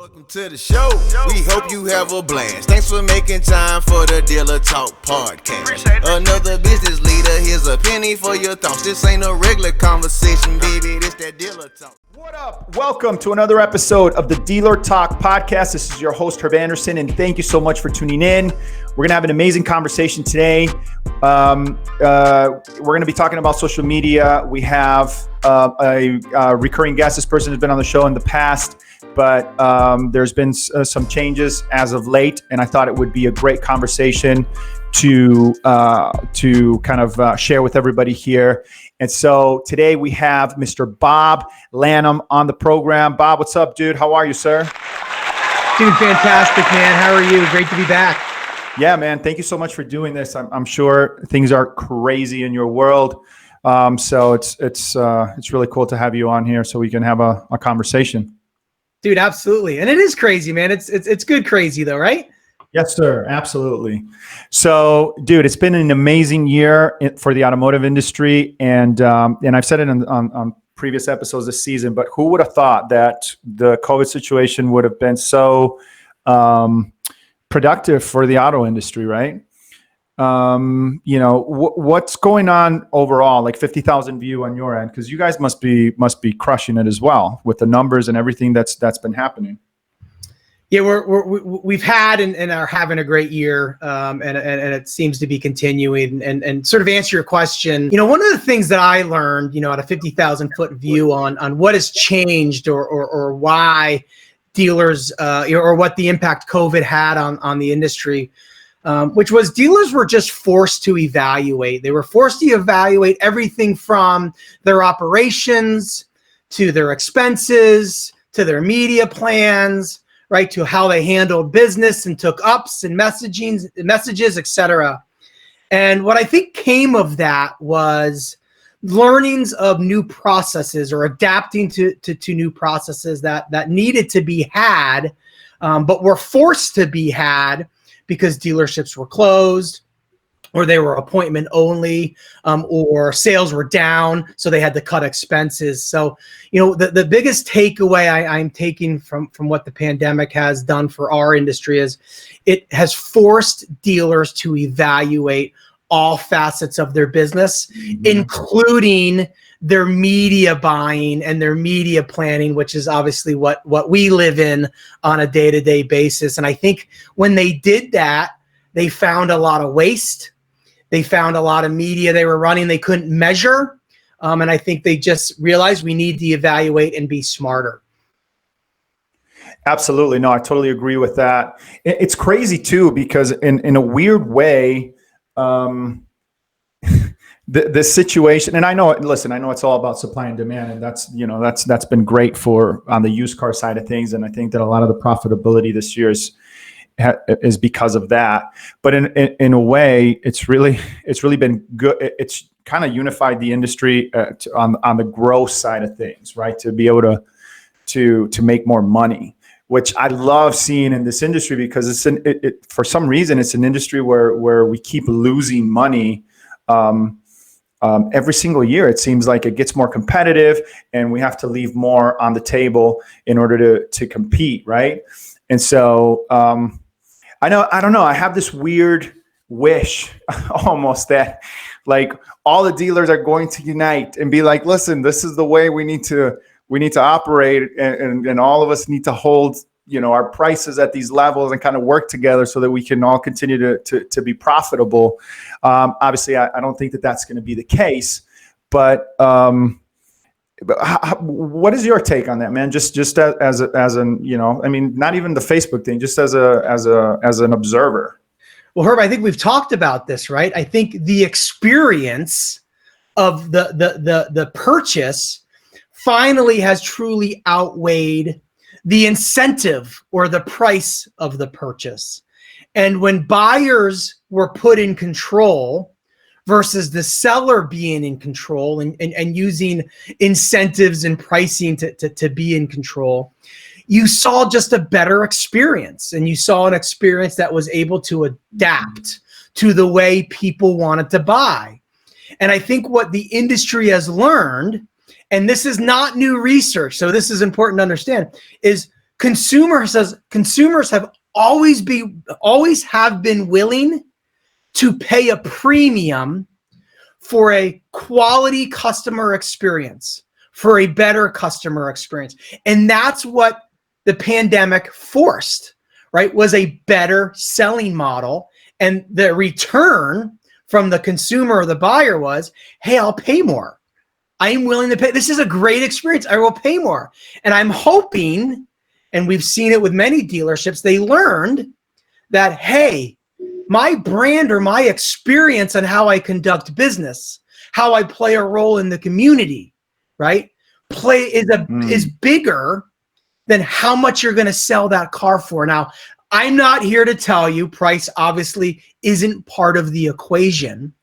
Welcome to the show. We hope you have a blast. Thanks for making time for the Dealer Talk podcast. Another business leader, here's a penny for your thoughts. This ain't a regular conversation, baby. This that Dealer Talk. What up? Welcome to another episode of the Dealer Talk podcast. This is your host, Herb Anderson, and thank you so much for tuning in. We're going to have an amazing conversation today. We're going to be talking about social media. We have a recurring guest. This person has been on the show in the past, but there's been some changes as of late, and I thought it would be a great conversation to kind of share with everybody here. And so today we have Mr. Bob Lanham on the program. Bob, what's up, dude? How are you, sir? Dude, fantastic, man. How are you? Great to be back. Yeah, man. Thank you so much for doing this. I'm sure things are crazy in your world. So it's really cool to have you on here so we can have a conversation. Dude, absolutely. And it is crazy, man. It's good crazy though, right? Yes, sir. Absolutely. So, dude, it's been an amazing year for the automotive industry. And I've said it on previous episodes this season, but who would have thought that the COVID situation would have been so productive for the auto industry, right? What's going on overall, like 50,000 view on your end, because you guys must be crushing it as well with the numbers and everything that's been happening. Yeah, we've had and are having a great year, and it seems to be continuing. And sort of answer your question, one of the things that I learned, at a 50,000 foot view on what has changed or why dealers or what the impact COVID had on the industry. Which was dealers were just forced to evaluate. They were forced to evaluate everything from their operations to their expenses to their media plans, right, to how they handled business and took ups and messages, etc. And what I think came of that was learnings of new processes or adapting to new processes that needed to be had, but were forced to be had because dealerships were closed or they were appointment only, or sales were down, so they had to cut expenses. So, the biggest takeaway I'm taking from what the pandemic has done for our industry is it has forced dealers to evaluate all facets of their business, including their media buying and their media planning, which is obviously what we live in on a day-to-day basis. And I think when they did that, they found a lot of waste. They found a lot of media they were running they couldn't measure. And I think they just realized we need to evaluate and be smarter. Absolutely. No, I totally agree with that. It's crazy too, because in a weird way, the situation, and I know it's all about supply and demand, and that's been great on the used car side of things. And I think that a lot of the profitability this year is because of that. But in a way, it's really been good. It's kind of unified the industry on the growth side of things, right? To be able to make more money, which I love seeing in this industry, because for some reason it's an industry where we keep losing money every single year. It seems like it gets more competitive, and we have to leave more on the table in order to compete, right? And so I don't know. I have this weird wish almost that like all the dealers are going to unite and be like, listen, this is the way we need to operate, and all of us need to hold, our prices at these levels and kind of work together so that we can all continue to be profitable. Obviously, I don't think that that's going to be the case, but what is your take on that, man? Just as an, not even the Facebook thing, just as an observer. Well, Herb, I think we've talked about this, right? I think the experience of the purchase finally has truly outweighed the incentive or the price of the purchase. And when buyers were put in control versus the seller being in control and using incentives and pricing to be in control, you saw just a better experience. And you saw an experience that was able to adapt to the way people wanted to buy. And I think what the industry has learned, and this is not new research, so this is important to understand, is consumers have always have been willing to pay a premium for a quality customer experience, for a better customer experience. And that's what the pandemic forced, right? Was a better selling model. And the return from the consumer or the buyer was, hey, I'll pay more. I'm willing to pay. This is a great experience. I will pay more. And I'm hoping, and we've seen it with many dealerships, they learned that, hey, my brand or my experience on how I conduct business, how I play a role in the community, right? Is bigger than how much you're going to sell that car for. Now, I'm not here to tell you price obviously isn't part of the equation.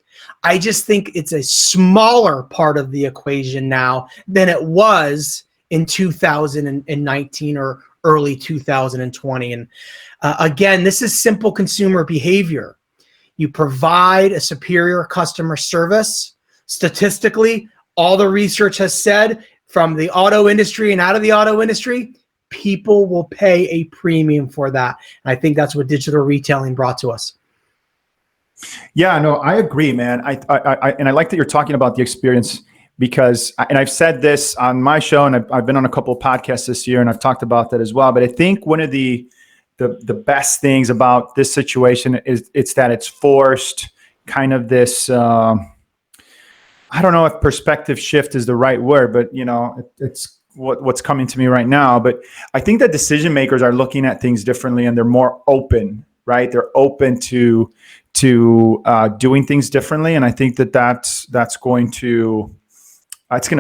I just think it's a smaller part of the equation now than it was in 2019 or early 2020. And again, this is simple consumer behavior. You provide a superior customer service. Statistically, all the research has said from the auto industry and out of the auto industry, people will pay a premium for that. And I think that's what digital retailing brought to us. Yeah, no, I agree, man. I like that you're talking about the experience because, and I've said this on my show, and I've been on a couple of podcasts this year, and I've talked about that as well. But I think one of the best things about this situation is it's that it's forced kind of this. I don't know if perspective shift is the right word, but it's what's coming to me right now. But I think that decision makers are looking at things differently, and they're more open, right? They're open to doing things differently, and I think that's going to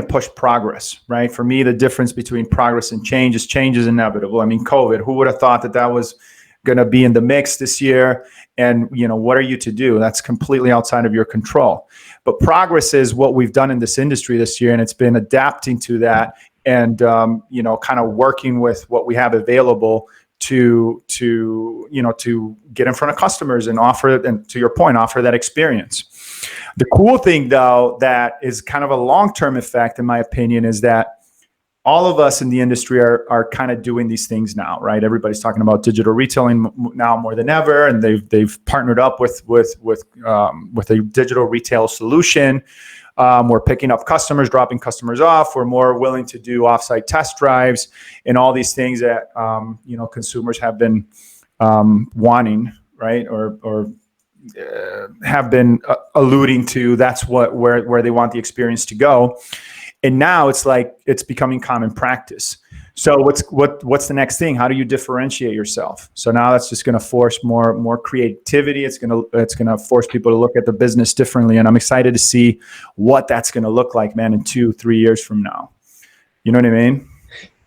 push progress, right? For me, the difference between progress and change is inevitable. I mean, COVID, who would have thought that was going to be in the mix this year? And what are you to do? That's completely outside of your control. But progress is what we've done in this industry this year, and it's been adapting to that and kind of working with what we have available to get in front of customers and offer, and to your point, offer that experience. The cool thing, though, that is kind of a long-term effect, in my opinion, is that all of us in the industry are kind of doing these things now, right? Everybody's talking about digital retailing now more than ever, and they've partnered up with a digital retail solution. We're picking up customers, dropping customers off. We're more willing to do offsite test drives and all these things that consumers have been wanting, right? Or have been alluding to. That's where they want the experience to go. And now it's becoming common practice. So what's the next thing? How do you differentiate yourself? So now that's just going to force more creativity. It's going to force people to look at the business differently. And I'm excited to see what that's going to look like, man, in 2-3 years from now. You know what I mean?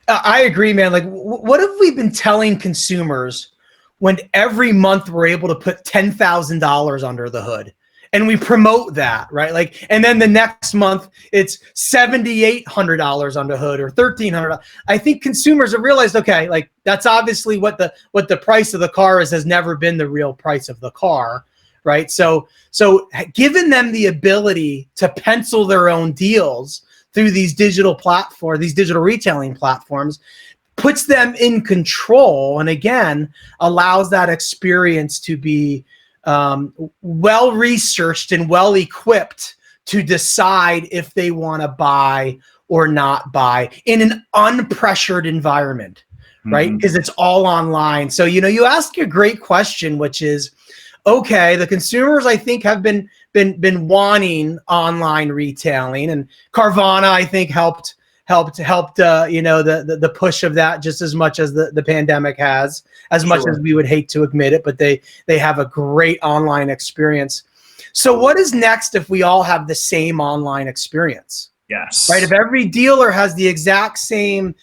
I agree, man. Like, what have we been telling consumers when every month we're able to put $10,000 under the hood? And we promote that, right? Like, and then the next month it's $7,800 under the hood or $1,300. I think consumers have realized, okay, like that's obviously what the price of the car is, has never been the real price of the car, right? So giving them the ability to pencil their own deals through these digital retailing platforms, puts them in control, and again allows that experience to be well researched and well equipped to decide if they want to buy or not buy in an unpressured environment, right? Because it's all online. So you ask a great question, which is, okay, the consumers I think have been wanting online retailing, and Carvana I think helped the push of that just as much as the pandemic has, as much as we would hate to admit it, but they have a great online experience. So what is next if we all have the same online experience? Yes. Right. If every dealer has the exact same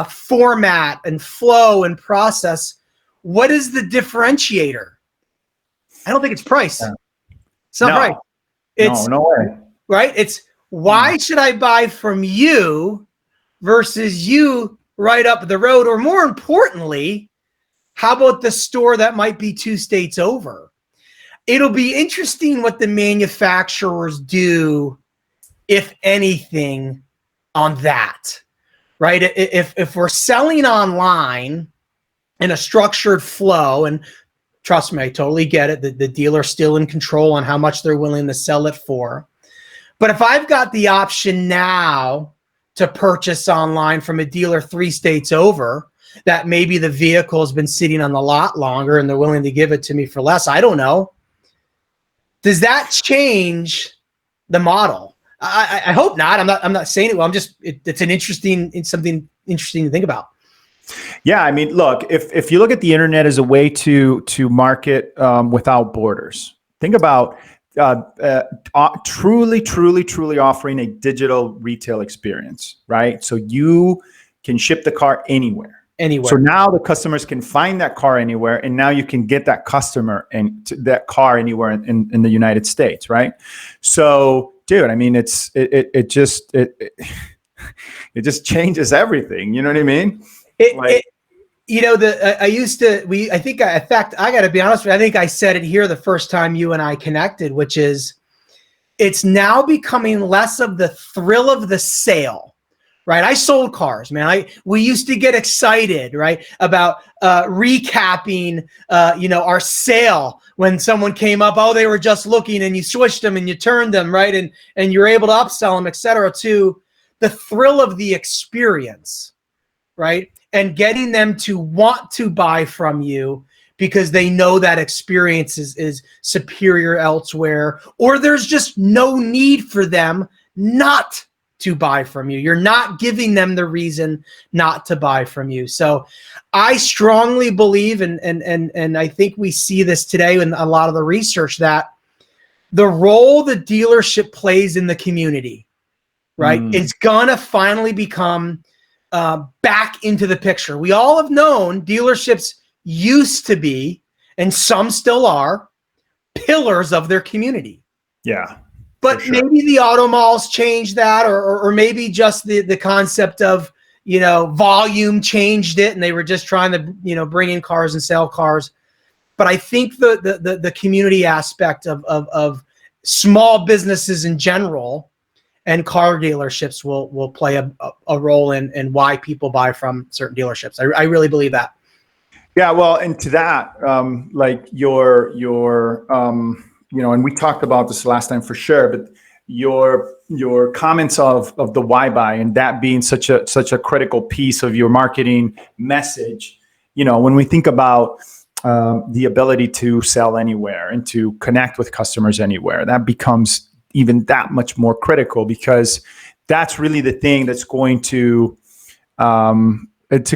format and flow and process, what is the differentiator? I don't think it's price. It's not right. It's no way. Right. It's why should I buy from you versus you right up the road? Or more importantly, how about the store that might be 2 states over? It'll be interesting what the manufacturers do, if anything, on that, right? If we're selling online in a structured flow. And trust me, I totally get it. The dealer's still in control on how much they're willing to sell it for. But if I've got the option now to purchase online from a dealer 3 states over, that maybe the vehicle has been sitting on the lot longer and they're willing to give it to me for less, I don't know. Does that change the model? I hope not. I'm not saying it well. It's something interesting to think about. Yeah, I mean, look, if you look at the internet as a way to market without borders, think about truly offering a digital retail experience, right? So you can ship the car anywhere. So now the customers can find that car anywhere, and now you can get that customer and that car anywhere in the United States, right? So, dude, I mean, it just changes everything. You know what I mean? I got to be honest with you. I think I said it here the first time you and I connected, which is it's now becoming less of the thrill of the sale. Right. I sold cars, man. We used to get excited, right, about recapping, our sale when someone came up. Oh, they were just looking, and you switched them and you turned them, right, and you're able to upsell them, et cetera. To the thrill of the experience, right, and getting them to want to buy from you because they know that experience is superior elsewhere, or there's just no need for them not to buy from you. You're not giving them the reason not to buy from you. So I strongly believe, and I think we see this today in a lot of the research, that the role the dealership plays in the community, right, is gonna finally become back into the picture. We all have known dealerships used to be, and some still are, pillars of their community. Yeah. But maybe the auto malls changed that, or maybe just the concept of, volume changed it, and they were just trying to, bring in cars and sell cars. But I think the community aspect of small businesses in general and car dealerships will play a role in why people buy from certain dealerships. I really believe that. Yeah, well, and to that, like your and we talked about this last time for sure, but your comments of the why buy, and that being such a critical piece of your marketing message. When we think about the ability to sell anywhere and to connect with customers anywhere, that becomes even that much more critical, because that's really the thing that's going to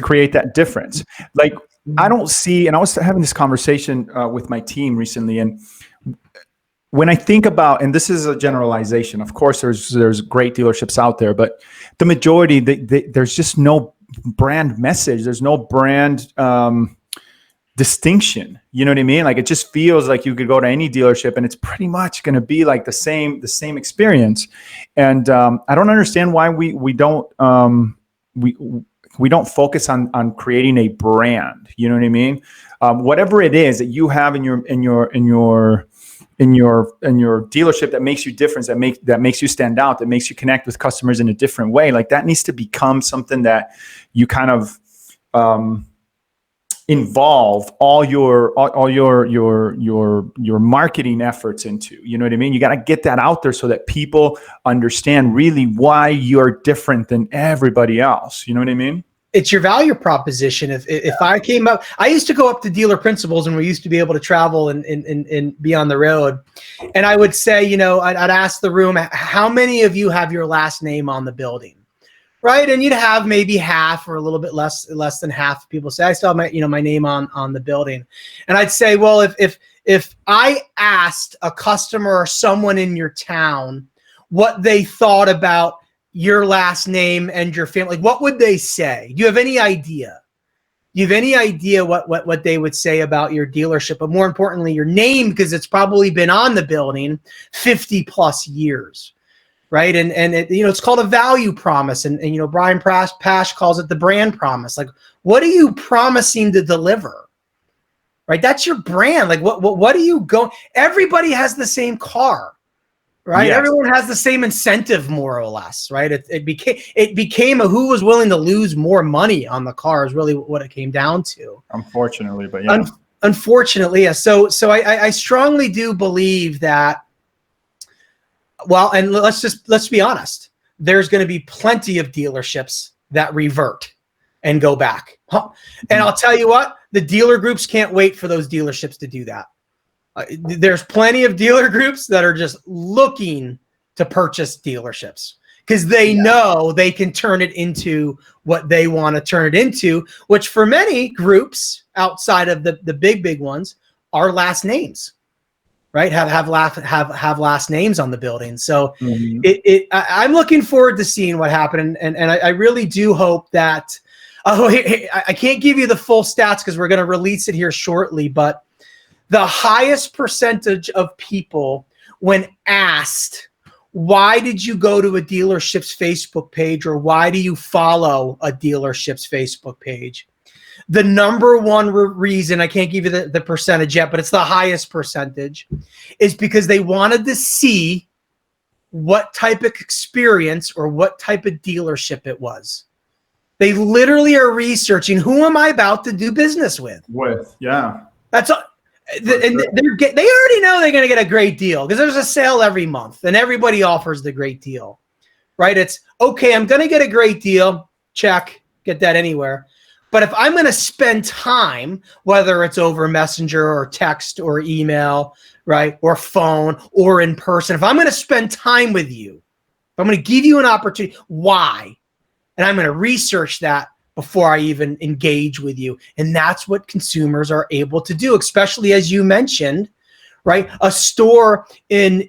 create that difference. Like, I don't see, and I was having this conversation with my team recently, and when I think about, and this is a generalization, of course, there's great dealerships out there, but the majority, there's just no brand message. There's no brand distinction. You know what I mean? Like, it just feels like you could go to any dealership and it's pretty much going to be like the same experience. And I don't understand why we don't focus on creating a brand. You know what I mean? Whatever it is that you have in your dealership that makes you different, that makes you stand out, that makes you connect with customers in a different way, like that needs to become something that you kind of involve all your marketing efforts into. You know what I mean? You got to get that out there so that people understand really why you're different than everybody else. You know what I mean? It's your value proposition. If I came up, I used to go up to dealer principals, and we used to be able to travel and be on the road. And I would say, I'd ask the room, how many of you have your last name on the building? Right. And you'd have maybe half or a little bit less than half of people say, I still have my name on the building. And I'd say, well, if I asked a customer or someone in your town what they thought about your last name and your family, what would they say? Do you have any idea? Do you have any idea what they would say about your dealership, but more importantly, your name, because it's probably been on the building 50 plus years, right? And it, it's called a value promise. And Brian Pash calls it the brand promise. Like, what are you promising to deliver? Right? That's your brand. Like, what are you going? Everybody has the same car. right? Yes. Everyone has the same incentive, more or less, right? It became a who was willing to lose more money on the car is really what it came down to. Unfortunately, but yeah. Unfortunately, yeah. So I strongly do believe that. Well, and let's be honest. There's going to be plenty of dealerships that revert and go back. And I'll tell you what, the dealer groups can't wait for those dealerships to do that. There's plenty of dealer groups that are just looking to purchase dealerships because they know they can turn it into what they want to turn it into, which for many groups outside of the big ones are last names, right? Have last names on the building. So I'm looking forward to seeing what happened. And I really do hope that, I can't give you the full stats because we're going to release it here shortly, but the highest percentage of people, when asked, why did you go to a dealership's Facebook page or why do you follow a dealership's Facebook page? The number one reason, I can't give you the percentage yet, but it's the highest percentage, is because they wanted to see what type of experience or what type of dealership it was. They literally are researching, who am I about to do business with? Yeah. That's all. And they already know they're going to get a great deal because there's a sale every month and everybody offers the great deal, right? It's okay. I'm going to get a great deal. Check, get that anywhere. But if I'm going to spend time, whether it's over Messenger or text or email, right, or phone or in person, if I'm going to spend time with you, if I'm going to give you an opportunity, why? And I'm going to research that before I even engage with you. And that's what consumers are able to do, especially as you mentioned, right? A store in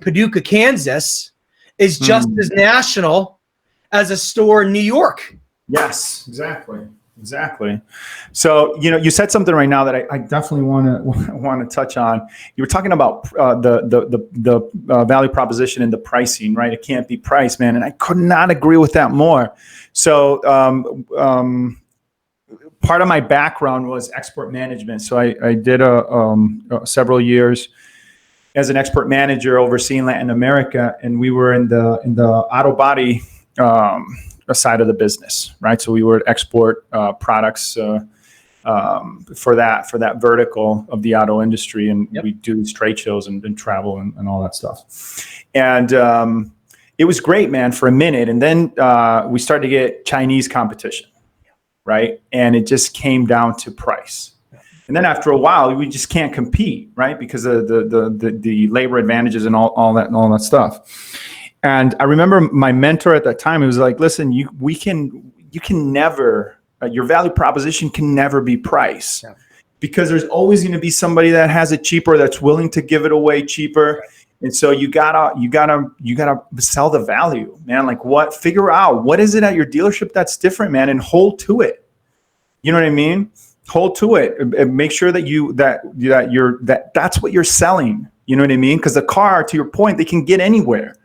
Paducah, Kansas is just as national as a store in New York. Yes, exactly. So, you said something right now that I definitely want to touch on. You were talking about the value proposition and the pricing, right? It can't be priced, man. And I could not agree with that more. So, part of my background was export management. So I did several years as an export manager overseeing Latin America, and we were in the auto body side of the business, right? So we would export products for that vertical of the auto industry, and we do trade shows and travel and all that stuff. And it was great, man, for a minute, and then we started to get Chinese competition, right? And it just came down to price. And then after a while, we just can't compete, right? Because of the labor advantages and all that stuff. And I remember my mentor at that time, he was like, listen, you can never, your value proposition can never be price, because there's always going to be somebody that has it cheaper, that's willing to give it away cheaper. And so you gotta sell the value, man. Like figure out what is it at your dealership that's different, man, and hold to it. You know what I mean? Hold to it and make sure that that's what you're selling. You know what I mean? Because the car, to your point, they can get anywhere.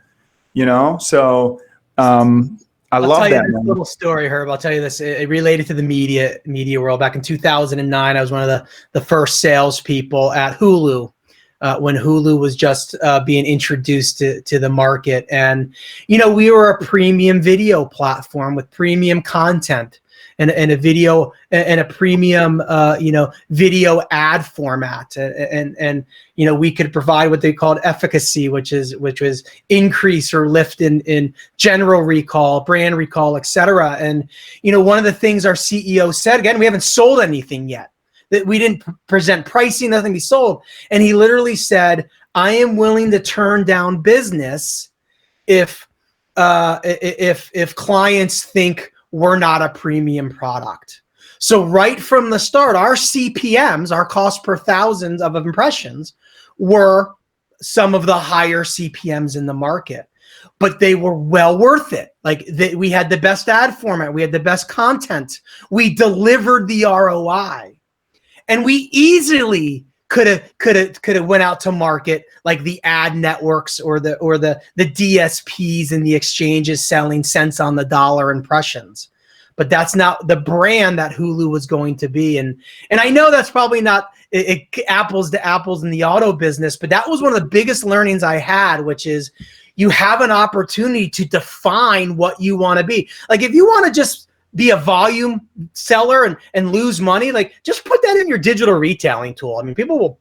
So I love that. This little story, Herb. I'll tell you this. It related to the media world. Back in 2009, I was one of the first salespeople at Hulu when Hulu was just being introduced to the market. And, we were a premium video platform with premium content and a video and a premium, video ad format. And we could provide what they called efficacy, which was increase or lift in general recall, brand recall, et cetera. And, one of the things our CEO said, again, we haven't sold anything yet, that we didn't present pricing, nothing to be sold. And he literally said, I am willing to turn down business if clients think we're not a premium product. So right from the start, our CPMs, our cost per thousands of impressions, were some of the higher CPMs in the market, but they were well worth it. We had the best ad format, we had the best content, we delivered the ROI, and we easily could have went out to market like the ad networks or the DSPs and the exchanges selling cents on the dollar impressions. but that's not the brand that Hulu was going to be. And I know that's probably not apples to apples in the auto business, but that was one of the biggest learnings I had, which is you have an opportunity to define what you want to be. Like if you want to just be a volume seller and lose money, like just put that in your digital retailing tool. I mean, people will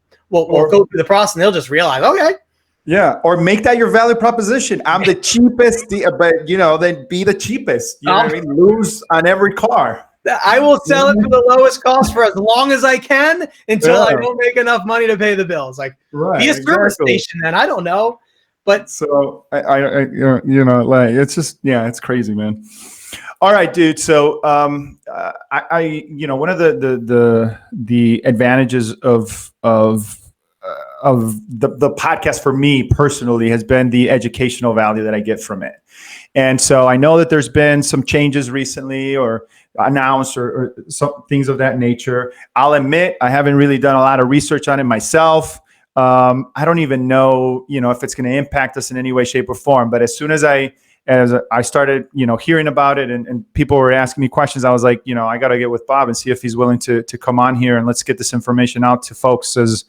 go through the process and they'll just realize, okay. Yeah, or make that your value proposition. I'm the cheapest, but then be the cheapest. You know what I mean? Lose on every car. I will sell it for the lowest cost for as long as I can until I don't make enough money to pay the bills. Like be a service station, then I don't know. But so I it's just it's crazy, man. All right, dude. So one of the advantages of the podcast for me personally has been the educational value that I get from it. And so I know that there's been some changes recently or announced or some things of that nature. I'll admit I haven't really done a lot of research on it myself. I don't even know, if it's going to impact us in any way, shape, or form. But as soon as I started, hearing about it and people were asking me questions, I was like, I got to get with Bob and see if he's willing to come on here and let's get this information out to folks as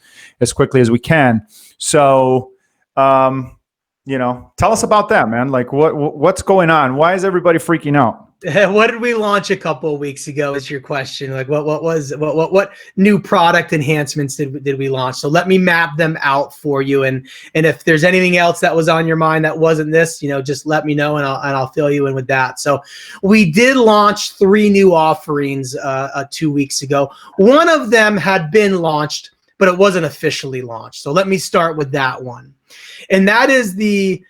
quickly as we can. So, tell us about that, man. Like what's going on? Why is everybody freaking out? What did we launch a couple of weeks ago is your question. Like what new product enhancements did we launch? So let me map them out for you. And if there's anything else that was on your mind that wasn't this, just let me know and I'll fill you in with that. So we did launch 3 new offerings 2 weeks ago. One of them had been launched, but it wasn't officially launched. So let me start with that one. And that is we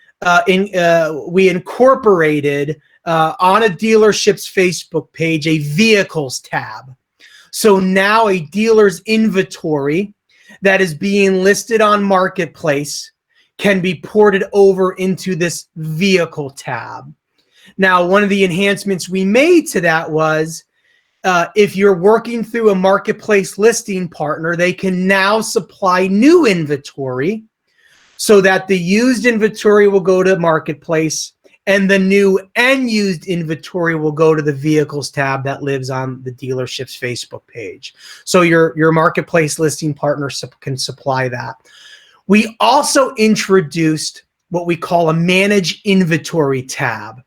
incorporated on a dealership's Facebook page, a vehicles tab. So now a dealer's inventory that is being listed on Marketplace can be ported over into this vehicle tab. Now, one of the enhancements we made to that was if you're working through a Marketplace listing partner, they can now supply new inventory so that the used inventory will go to Marketplace and the new and used inventory will go to the vehicles tab that lives on the dealership's Facebook page. So your Marketplace listing partner can supply that. We also introduced what we call a manage inventory tab,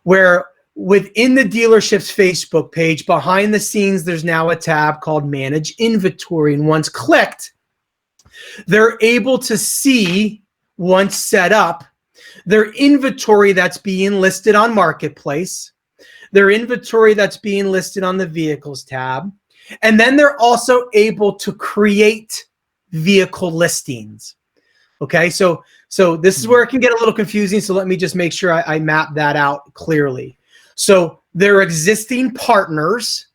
where within the dealership's Facebook page, behind the scenes, there's now a tab called manage inventory. And once clicked, they're able to see, once set up, their inventory that's being listed on Marketplace, their inventory that's being listed on the vehicles tab, and then they're also able to create vehicle listings. Okay, so this is where it can get a little confusing, so let me just make sure I map that out clearly. So their existing partners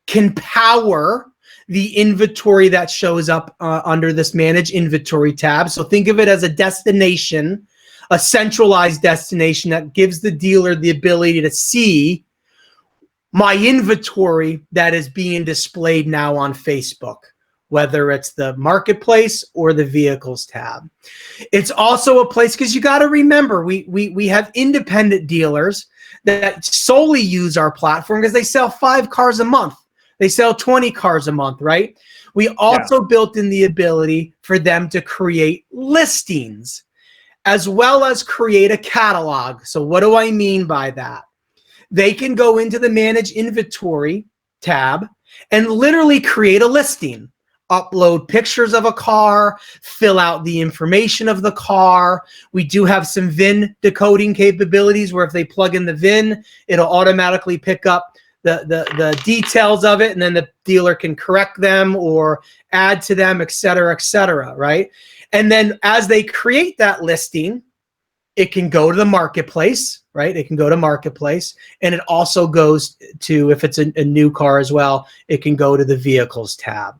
can power the inventory that shows up under this Manage Inventory tab. So think of it as a destination, a centralized destination that gives the dealer the ability to see my inventory that is being displayed now on Facebook, whether it's the Marketplace or the Vehicles tab. It's also a place, because you got to remember, we have independent dealers that solely use our platform because they sell 5 cars a month. They sell 20 cars a month, right? We also built in the ability for them to create listings as well as create a catalog. So what do I mean by that? They can go into the Manage Inventory tab and literally create a listing, upload pictures of a car, fill out the information of the car. We do have some VIN decoding capabilities where if they plug in the VIN, it'll automatically pick up the details of it, and then the dealer can correct them or add to them, et cetera, right? And then as they create that listing, it can go to the Marketplace, right? It can go to Marketplace, and it also goes to, if it's a new car as well, it can go to the Vehicles tab,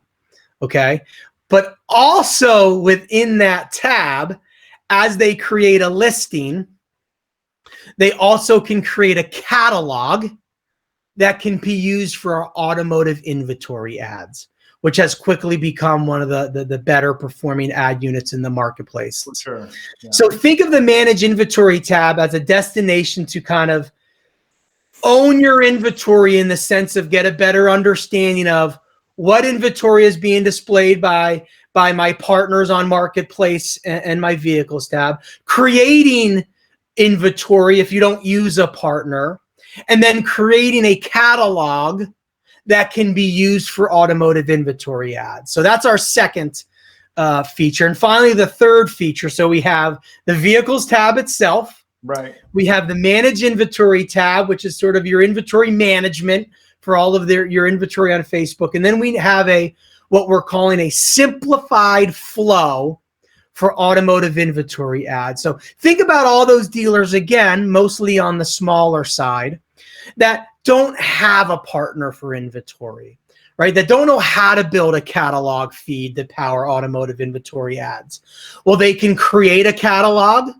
okay? But also within that tab, as they create a listing, they also can create a catalog that can be used for our automotive inventory ads, which has quickly become one of the better performing ad units in the marketplace. Sure. Yeah. So think of the Manage Inventory tab as a destination to kind of Own your inventory in the sense of get a better understanding of what inventory is being displayed by my partners on Marketplace and my vehicles tab, creating inventory if you don't use a partner, and then creating a catalog that can be used for automotive inventory ads. So that's our second feature. And finally, the third feature. So we have the vehicles tab itself. Right. We have the manage inventory tab, which is sort of your inventory management for all of your inventory on Facebook. And then we have what we're calling a simplified flow for automotive inventory ads. So think about all those dealers, again, mostly on the smaller side, that don't have a partner for inventory, right? That don't know how to build a catalog feed to power automotive inventory ads. Well, they can create a catalog.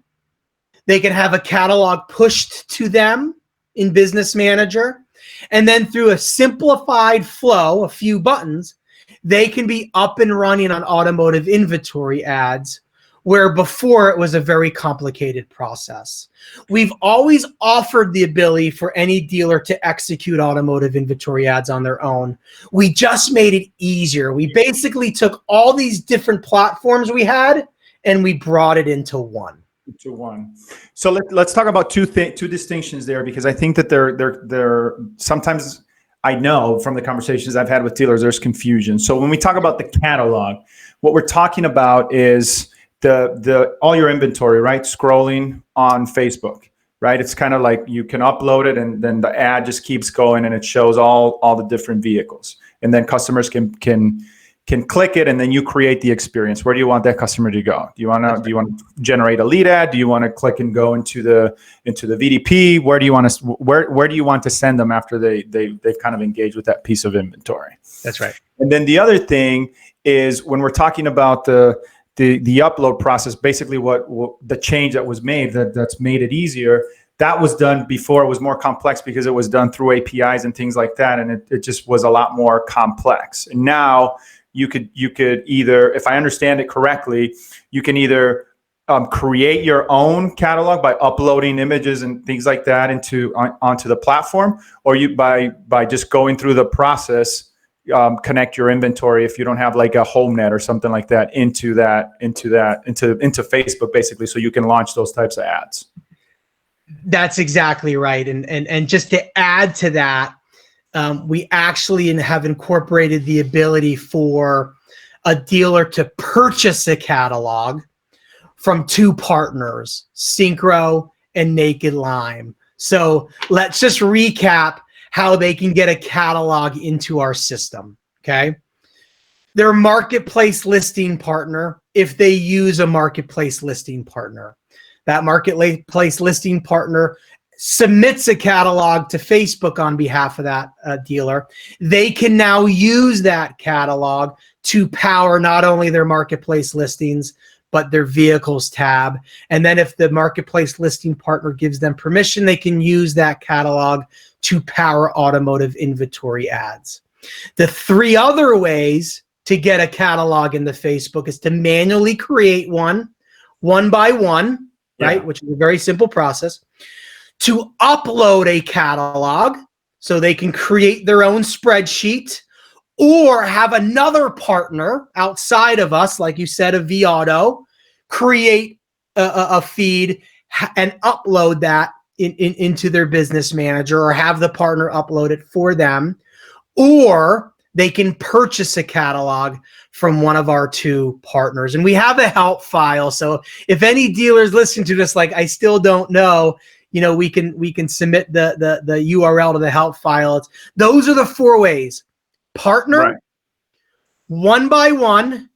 They can have a catalog pushed to them in Business Manager. And then through a simplified flow, a few buttons, they can be up and running on automotive inventory ads, where before it was a very complicated process. We've always offered the ability for any dealer to execute automotive inventory ads on their own. We just made it easier. We basically took all these different platforms we had and we brought it into one. To one. So let's talk about two distinctions there, because I think that they're sometimes, I know from the conversations I've had with dealers, there's confusion. So when we talk about the catalog, what we're talking about is the all your inventory, right? Scrolling on Facebook, right? It's kind of like you can upload it and then the ad just keeps going and it shows all the different vehicles. And then customers can click it, and then you create the experience. Where do you want that customer to go? Do you want to generate a lead ad? Do you want to click and go into the VDP? Where do you want to send them after they've kind of engaged with that piece of inventory? That's right. And then the other thing is when we're talking about the upload process, basically what the change that was made that's made it easier. That was done before. It was more complex because it was done through APIs and things like that, and it just was a lot more complex. And now you could either, if I understand it correctly, you can either create your own catalog by uploading images and things like that onto the platform, or you by just going through the process, connect your inventory if you don't have like a home net or something like that into Facebook, basically, so you can launch those types of ads. That's exactly right. And just to add to that, we actually have incorporated the ability for a dealer to purchase a catalog from two partners, Synchro and Naked Lime. So let's just recap how they can get a catalog into our system, okay? Their marketplace listing partner, if they use a marketplace listing partner. That marketplace listing partner submits a catalog to Facebook on behalf of that dealer. They can now use that catalog to power not only their marketplace listings, but their vehicles tab. And then if the marketplace listing partner gives them permission, they can use that catalog to power automotive inventory ads. The three other ways to get a catalog into Facebook is to manually create one by one, right? Which is a very simple process. To upload a catalog so they can create their own spreadsheet, or have another partner outside of us, like you said, a vAuto, create a feed and upload that into their Business Manager, or have the partner upload it for them, or they can purchase a catalog from one of our two partners. And we have a help file. So if any dealers listen to this, like, I still don't know, we can submit the URL to the help file. Those are the four ways: partner, right, one by one,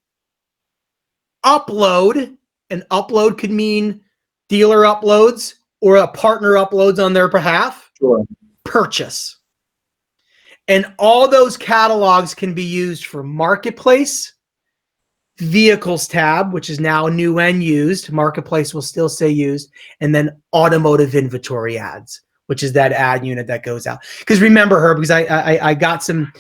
upload, and upload could mean dealer uploads or a partner uploads on their behalf, sure, purchase. And all those catalogs can be used for marketplace, vehicles tab, which is now new and used. Marketplace will still stay used. And then automotive inventory ads, which is that ad unit that goes out. Because remember, Herb, because I got some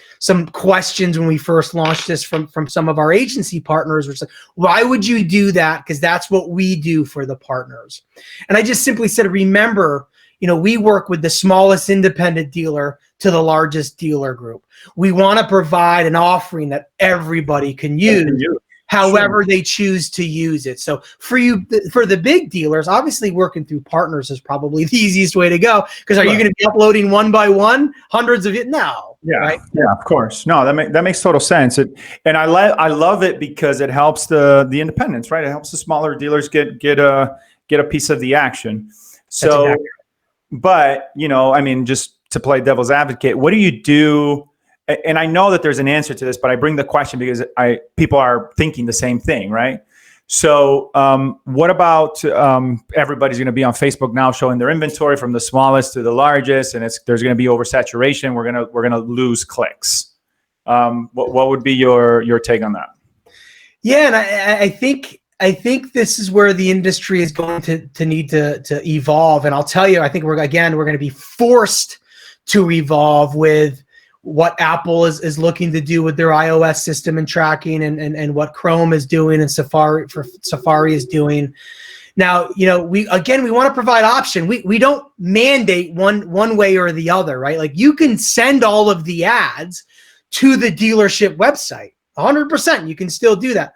questions when we first launched this from some of our agency partners, which is like, why would you do that? Because that's what we do for the partners. And I just simply said, remember, we work with the smallest independent dealer to the largest dealer group. We want to provide an offering that everybody can use, however they choose to use it. So for the big dealers, obviously working through partners is probably the easiest way to go, because are you going to be uploading one by one, hundreds of it? No. Yeah, right? Yeah, of course. No, that makes total sense. And I love it because it helps the independents, right? It helps the smaller dealers get a piece of the action. So, exactly. But I mean, just to play devil's advocate, what do you do? And I know that there's an answer to this, but I bring the question because people are thinking the same thing, right? So what about everybody's going to be on Facebook now showing their inventory from the smallest to the largest, and there's going to be oversaturation. We're gonna lose clicks. What would be your take on that? Yeah, and I think this is where the industry is going to need to evolve. And I'll tell you, I think we're going to be forced to evolve with what Apple is looking to do with their iOS system and tracking, and what Chrome is doing and Safari is doing. Now, we want to provide option. We don't mandate one way or the other, right? Like, you can send all of the ads to the dealership website, 100%. You can still do that.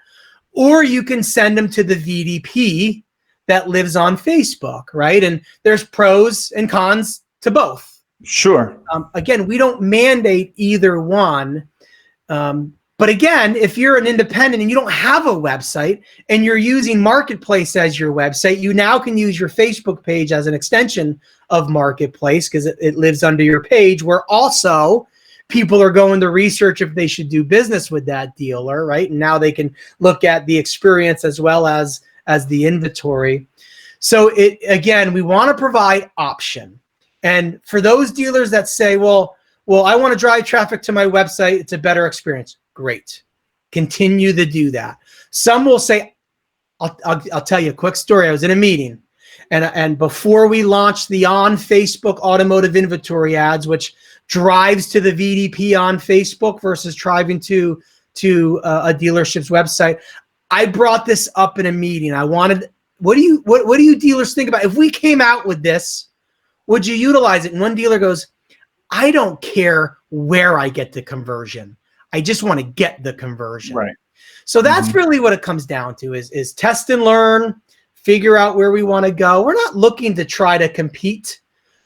Or you can send them to the VDP that lives on Facebook, right? And there's pros and cons to both. Sure. Again, we don't mandate either one. But again, if you're an independent and you don't have a website and you're using Marketplace as your website, you now can use your Facebook page as an extension of Marketplace, because it lives under your page, where also people are going to research if they should do business with that dealer, right? And now they can look at the experience as well as the inventory. So we want to provide option. And for those dealers that say, well, I want to drive traffic to my website, it's a better experience. Great. Continue to do that. Some will say, I'll tell you a quick story. I was in a meeting, and before we launched the on Facebook automotive inventory ads, which drives to the VDP on Facebook versus driving to a dealership's website, I brought this up in a meeting. I wanted, what do you dealers think about if we came out with this? Would you utilize it? And one dealer goes, I don't care where I get the conversion. I just want to get the conversion. Right. So that's really what it comes down to is test and learn, figure out where we want to go. We're not looking to try to compete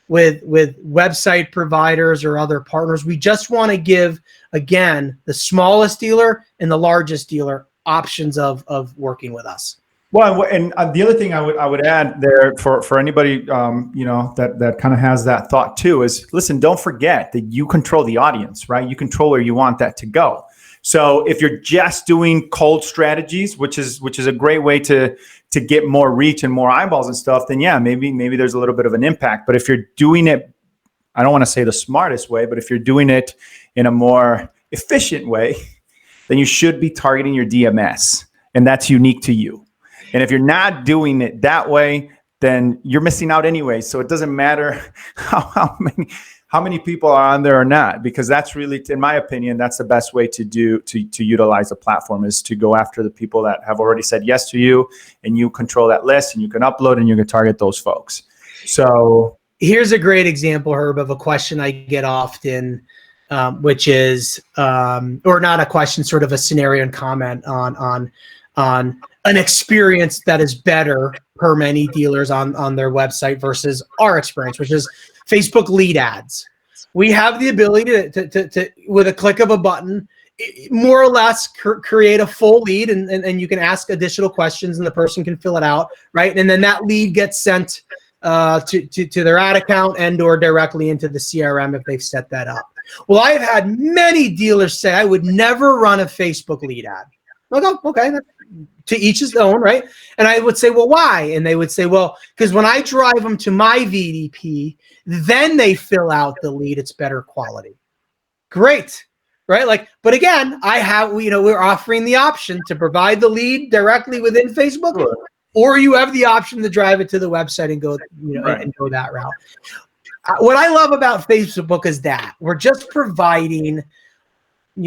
with website providers or other partners. We just want to give, again, the smallest dealer and the largest dealer options of working with us. Well, and the other thing I would add there for anybody that kind of has that thought too is, listen, don't forget that you control the audience, right? You control where you want that to go. So if you're just doing cold strategies, which is a great way to get more reach and more eyeballs and stuff, then yeah, maybe there's a little bit of an impact. But if you're doing it, I don't want to say the smartest way, but if you're doing it in a more efficient way, then you should be targeting your DMS, and that's unique to you. And if you're not doing it that way, then you're missing out anyway. So it doesn't matter how many people are on there or not, because that's really, in my opinion, that's the best way to utilize a platform, is to go after the people that have already said yes to you, and you control that list, and you can upload and you can target those folks. So here's a great example, Herb, of a question I get often, which is, or not a question, sort of a scenario and comment on an experience that is better per many dealers on their website versus our experience, which is Facebook lead ads. We have the ability to with a click of a button, more or less create a full lead, and you can ask additional questions and the person can fill it out, right? And then that lead gets sent to their ad account and or directly into the CRM if they've set that up. Well, I've had many dealers say, I would never run a Facebook lead ad. Like, oh, okay, to each his own, right? And I would say, well, why? And they would say, well, because when I drive them to my VDP, then they fill out the lead. It's better quality. Great, right? Like, but again, we're offering the option to provide the lead directly within Facebook, sure, or you have the option to drive it to the website and go, right, and go that route. What I love about Facebook is that we're just providing,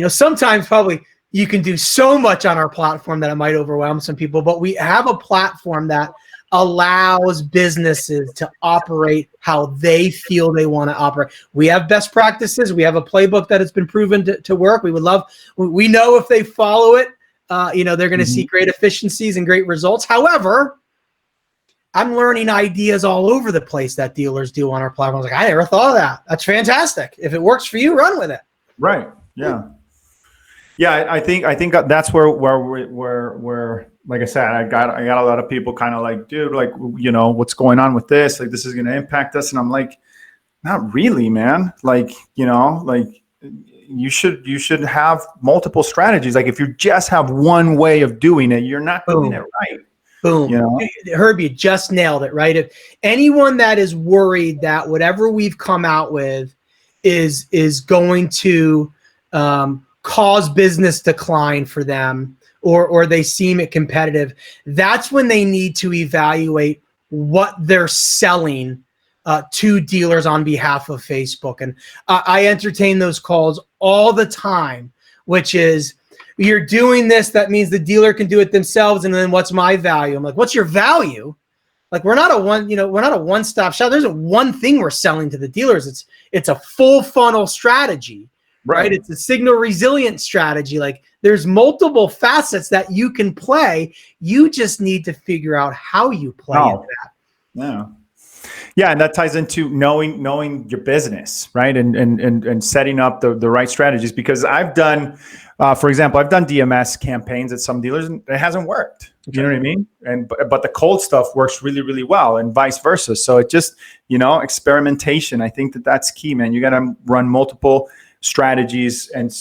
sometimes probably you can do so much on our platform that it might overwhelm some people, but we have a platform that allows businesses to operate how they feel they want to operate. We have best practices. We have a playbook that has been proven to work. We know if they follow it, they're going to see great efficiencies and great results. However, I'm learning ideas all over the place that dealers do on our platform. I was like, I never thought of that. That's fantastic. If it works for you, run with it. Right. Yeah. Yeah. I think that's where we're, like I said, I got a lot of people kind of like, dude, like, what's going on with this? Like, this is going to impact us. And I'm like, not really, man. Like, you should have multiple strategies. Like, if you just have one way of doing it, you're not doing it right. Boom. Herb, you just nailed it, right? If anyone that is worried that whatever we've come out with is going to cause business decline for them, or they seem it competitive, that's when they need to evaluate what they're selling to dealers on behalf of Facebook. And I entertain those calls all the time, which is, you're doing this, that means the dealer can do it themselves. And then what's my value? I'm like, what's your value? Like, we're not a one-stop shop. There's one thing we're selling to the dealers. It's a full funnel strategy, right? It's a signal resilient strategy. Like, there's multiple facets that you can play. You just need to figure out how you play that. Yeah. Yeah, and that ties into knowing your business, right? And setting up the right strategies. Because I've done, for example, DMS campaigns at some dealers, and it hasn't worked. You know what I mean? But the cold stuff works really, really well, and vice versa. So it just, experimentation. I think that's key, man. You got to run multiple strategies, and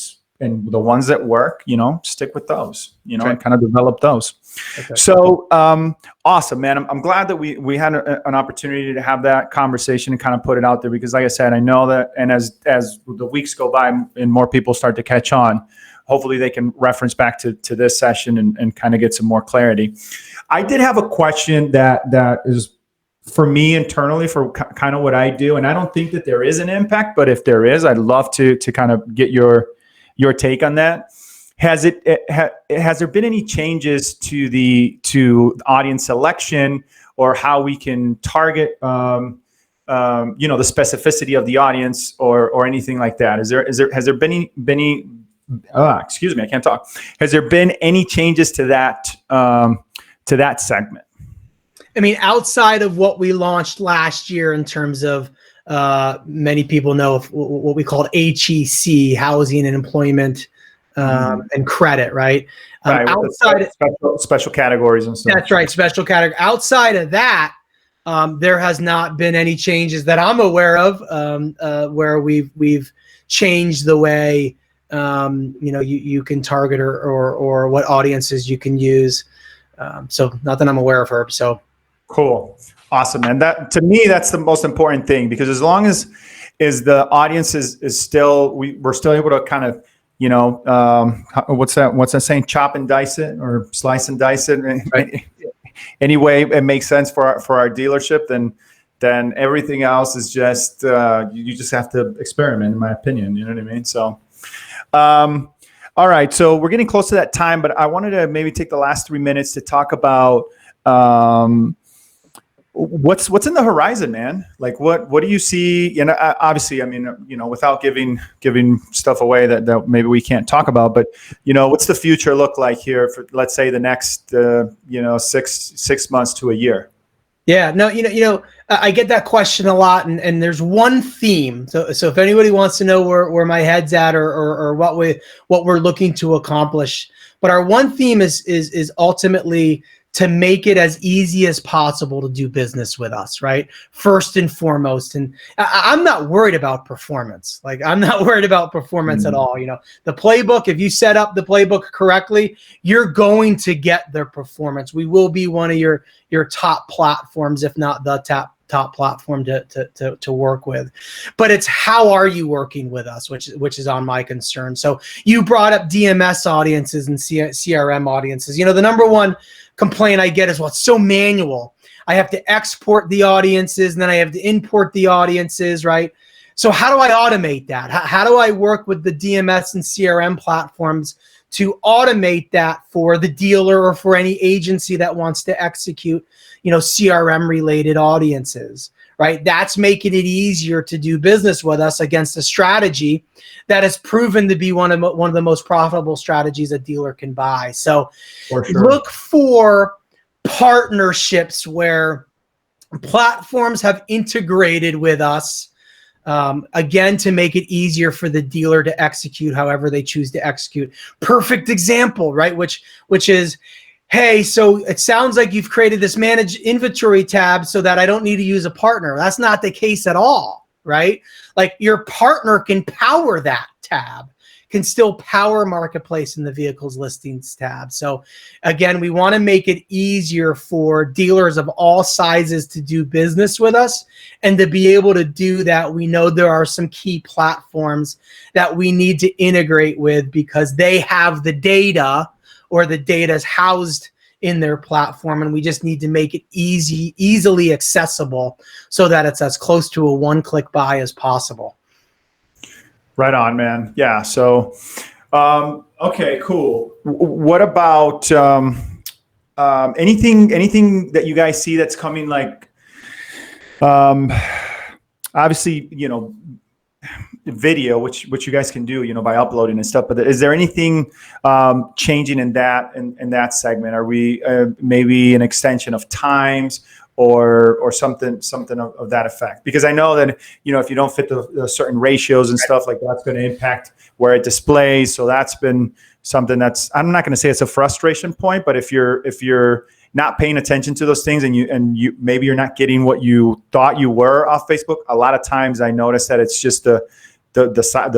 the ones that work, stick with those, and kind of develop those. Okay. So awesome, man. I'm glad that we had an opportunity to have that conversation and kind of put it out there, because like I said, I know that, and as the weeks go by and more people start to catch on, hopefully they can reference back to this session and kind of get some more clarity. I did have a question that is for me internally for kind of what I do. And I don't think that there is an impact, but if there is, I'd love to kind of get your take on that. Has there been any changes to audience selection, or how we can target, the specificity of the audience, or anything like that? Has there been any excuse me, I can't talk. Has there been any changes to that segment? I mean, outside of what we launched last year in terms of many people know of what we called HEC, housing and employment, and credit, right? Outside special categories and stuff. That's right, special category. Outside of that, there has not been any changes that I'm aware of, where we've changed the way you can target or what audiences you can use. So not that I'm aware of, Herb. So cool, awesome, man. That, to me, that's the most important thing, because as long as the audience is still, we're still able to kind of, what's that saying? Chop and dice it, or slice and dice it. Right. Any way it makes sense for our dealership, then everything else is just you just have to experiment, in my opinion. You know what I mean? So, all right. So we're getting close to that time, but I wanted to maybe take the last 3 minutes to talk about what's in the horizon, man. Like, what do you see? Obviously, I mean, without giving stuff away that maybe we can't talk about, but what's the future look like here for, let's say, the next 6 months to a year? Yeah, no, I get that question a lot, and there's one theme. So if anybody wants to know where my head's at, or what we're looking to accomplish, but our one theme is ultimately to make it as easy as possible to do business with us, right? First and foremost. And I'm not worried about performance. Like, I'm not worried about performance at all. The playbook, if you set up the playbook correctly, you're going to get their performance. We will be one of your top platforms, if not the top platform to work with. But it's how are you working with us, which is on my concern. So you brought up DMS audiences and CRM audiences. The number one complaint I get is, well, it's so manual. I have to export the audiences, and then I have to import the audiences, right? So how do I automate that? How do I work with the DMS and CRM platforms to automate that for the dealer or for any agency that wants to execute, CRM related audiences, right? That's making it easier to do business with us against a strategy that has proven to be one of the most profitable strategies a dealer can buy. So look for partnerships where platforms have integrated with us, again, to make it easier for the dealer to execute however they choose to execute. Perfect example, right? Which is, hey, so it sounds like you've created this manage inventory tab so that I don't need to use a partner. That's not the case at all, right? Like your partner can power that tab, can still power marketplace in the vehicles listings tab. So again, we want to make it easier for dealers of all sizes to do business with us. And to be able to do that, we know there are some key platforms that we need to integrate with because they have the data, or the data is housed in their platform, and we just need to make it easily accessible so that it's as close to a one-click buy as possible. Right on, man. Yeah. So, okay, cool. What about anything that you guys see that's coming? Like, obviously, video, which you guys can do, by uploading and stuff. But is there anything changing in that segment? Are we maybe an extension of times? Or something of that effect? Because I know that, if you don't fit the certain ratios and stuff like that's going to impact where it displays. So that's been something that's, I'm not going to say it's a frustration point, but if you're not paying attention to those things and you maybe you're not getting what you thought you were off Facebook, a lot of times I notice that it's just the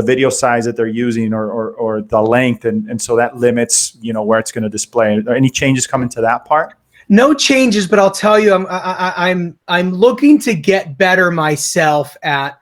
video size that they're using or the length. And so that limits, where it's going to display. Are there any changes coming to that part? No changes, but I'll tell you, I'm looking to get better myself at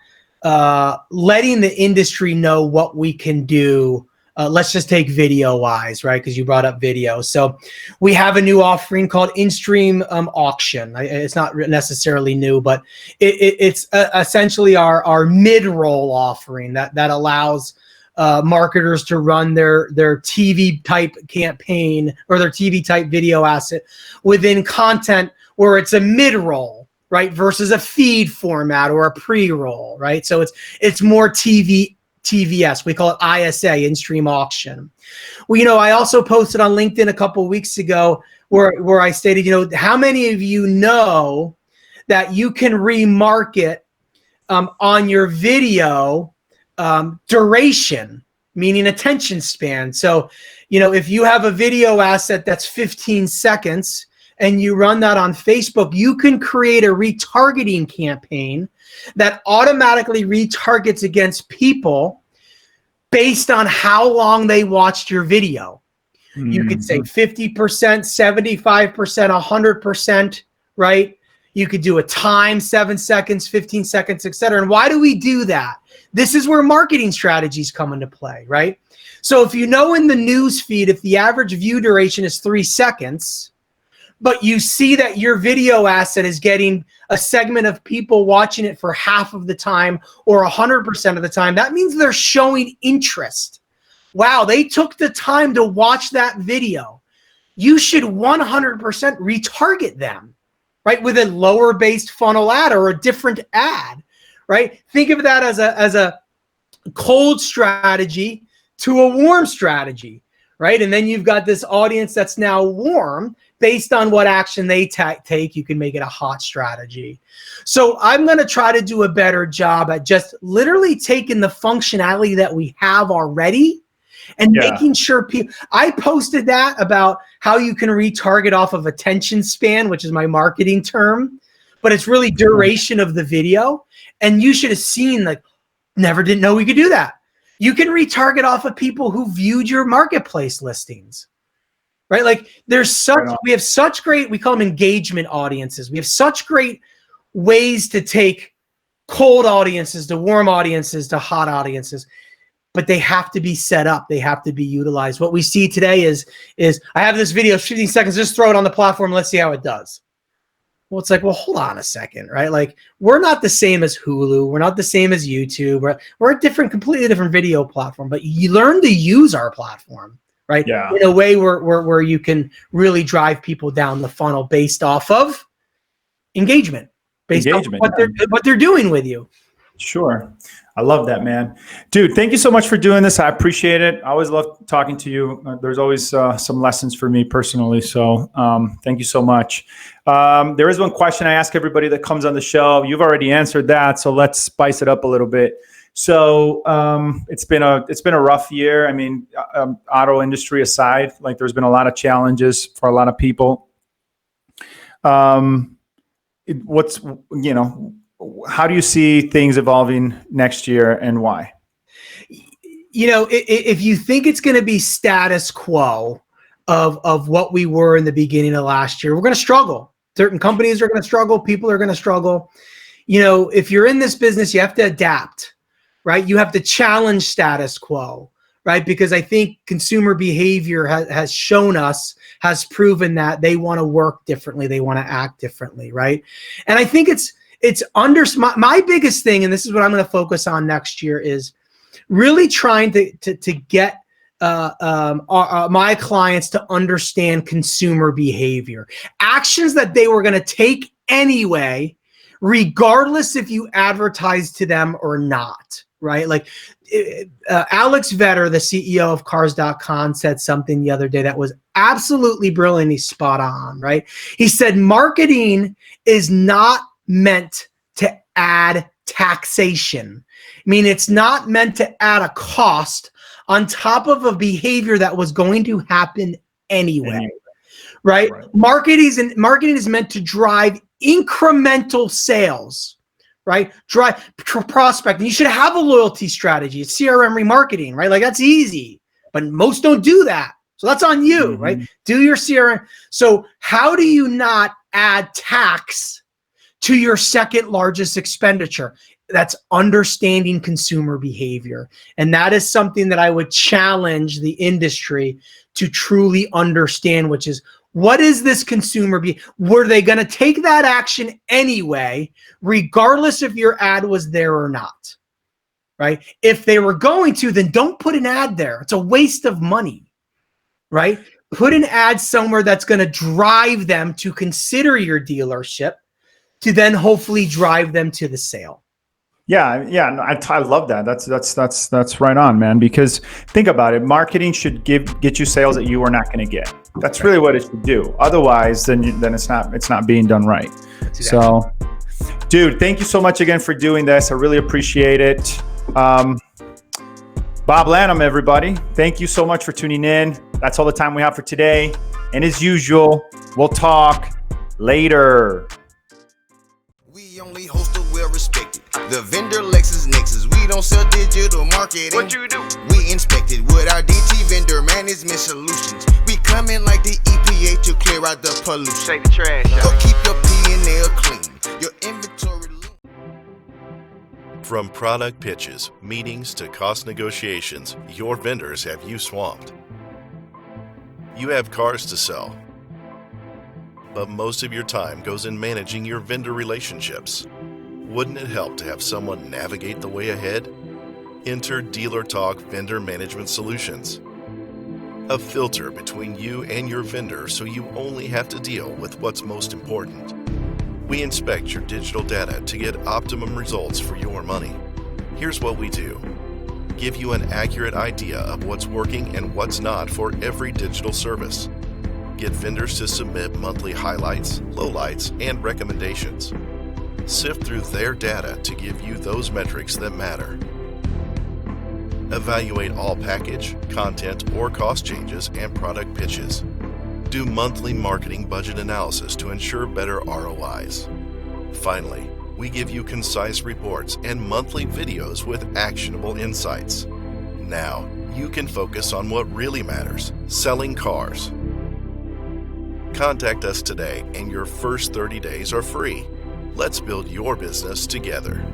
letting the industry know what we can do. Let's just take video wise, right? Because you brought up video. So we have a new offering called in-stream auction. It's not necessarily new, but it's essentially our mid-roll offering that allows marketers to run their TV type campaign or their TV type video asset within content where it's a mid-roll, right, versus a feed format or a pre-roll, right? So it's more TVS. We call it ISA, in-stream auction. Well, I also posted on LinkedIn a couple of weeks ago where I stated, how many of you know that you can remarket on your video duration, meaning attention span. So, if you have a video asset that's 15 seconds and you run that on Facebook, you can create a retargeting campaign that automatically retargets against people based on how long they watched your video. Mm-hmm. You could say 50%, 75%, 100%, right? You could do a time, 7 seconds, 15 seconds, etc. And why do we do that? This is where marketing strategies come into play, right? So if in the news feed, if the average view duration is 3 seconds, but you see that your video asset is getting a segment of people watching it for half of the time or 100% of the time, that means they're showing interest. Wow, they took the time to watch that video. You should 100% retarget them, right, with a lower based funnel ad or a different ad, right? Think of that as a cold strategy to a warm strategy, right? And then you've got this audience that's now warm. Based on what action they take, you can make it a hot strategy. So I'm going to try to do a better job at just literally taking the functionality that we have already and making sure people, I posted that about how you can retarget off of attention span, which is my marketing term, but it's really duration of the video. And you should have seen, didn't know we could do that. You can retarget off of people who viewed your marketplace listings, right? We have such great, we call them engagement audiences. We have such great ways to take cold audiences to warm audiences to hot audiences. But they have to be set up. They have to be utilized. What we see today is I have this video, 15 seconds, just throw it on the platform. Let's see how it does. Well, it's hold on a second, right? We're not the same as Hulu. We're not the same as YouTube. We're a completely different video platform, but you learn to use our platform, right? Yeah. In a way where you can really drive people down the funnel based off of engagement, based on what they're doing with you. Sure. I love that, man. Dude, thank you so much for doing this. I appreciate it. I always love talking to you. There's always some lessons for me personally. So thank you so much. There is one question I ask everybody that comes on the show. You've already answered that. So let's spice it up a little bit. So it's been a rough year. I mean, auto industry aside, like there's been a lot of challenges for a lot of people. How do you see things evolving next year and why? If you think it's going to be status quo of what we were in the beginning of last year, we're going to struggle. Certain companies are going to struggle. People are going to struggle. If you're in this business, you have to adapt, right? You have to challenge status quo, right? Because I think consumer behavior has proven that they want to work differently. They want to act differently, right? And I think it's my biggest thing, and this is what I'm going to focus on next year, is really trying to get my clients to understand consumer behavior, actions that they were going to take anyway, regardless if you advertise to them or not, right? Like Alex Vetter, the CEO of Cars.com, said something the other day that was absolutely brilliantly spot on, right? He said, marketing is not meant to add taxation. I mean, it's not meant to add a cost on top of a behavior that was going to happen anyway, right? Marketing is meant to drive incremental sales, right? Drive prospecting. You should have a loyalty strategy. It's CRM remarketing, right? Like that's easy, but most don't do that. So that's on you, right? Do your CRM. So how do you not add tax to your second largest expenditure? That's understanding consumer behavior. And that is something that I would challenge the industry to truly understand, which is, what is this consumer were they going to take that action anyway, regardless if your ad was there or not, right? If they were going to, then don't put an ad there. It's a waste of money, right? Put an ad somewhere that's going to drive them to consider your dealership, to then hopefully drive them to the sale. Yeah, I love that. That's right on, man. Because think about it, marketing should get you sales that you are not going to get. That's really what it should do. Otherwise, then it's not being done right. Exactly. So, dude, thank you so much again for doing this. I really appreciate it. Bob Lanham, everybody, thank you so much for tuning in. That's all the time we have for today. And as usual, we'll talk later. We only host a well-respected. The vendor LexisNexis. We don't sell digital marketing. What you do? We inspect it with our DT vendor management solutions. We come in like the EPA to clear out the pollution. Take the trash out. So keep your P&L clean. Your inventory. From product pitches, meetings to cost negotiations, your vendors have you swamped. You have cars to sell, but most of your time goes in managing your vendor relationships. Wouldn't it help to have someone navigate the way ahead? Enter Dealer Talk Vendor Management Solutions. A filter between you and your vendor so you only have to deal with what's most important. We inspect your digital data to get optimum results for your money. Here's what we do. Give you an accurate idea of what's working and what's not for every digital service. Get vendors to submit monthly highlights, lowlights, and recommendations. Sift through their data to give you those metrics that matter. Evaluate all package, content, or cost changes and product pitches. Do monthly marketing budget analysis to ensure better ROIs. Finally, we give you concise reports and monthly videos with actionable insights. Now, you can focus on what really matters, selling cars. Contact us today and your first 30 days are free. Let's build your business together.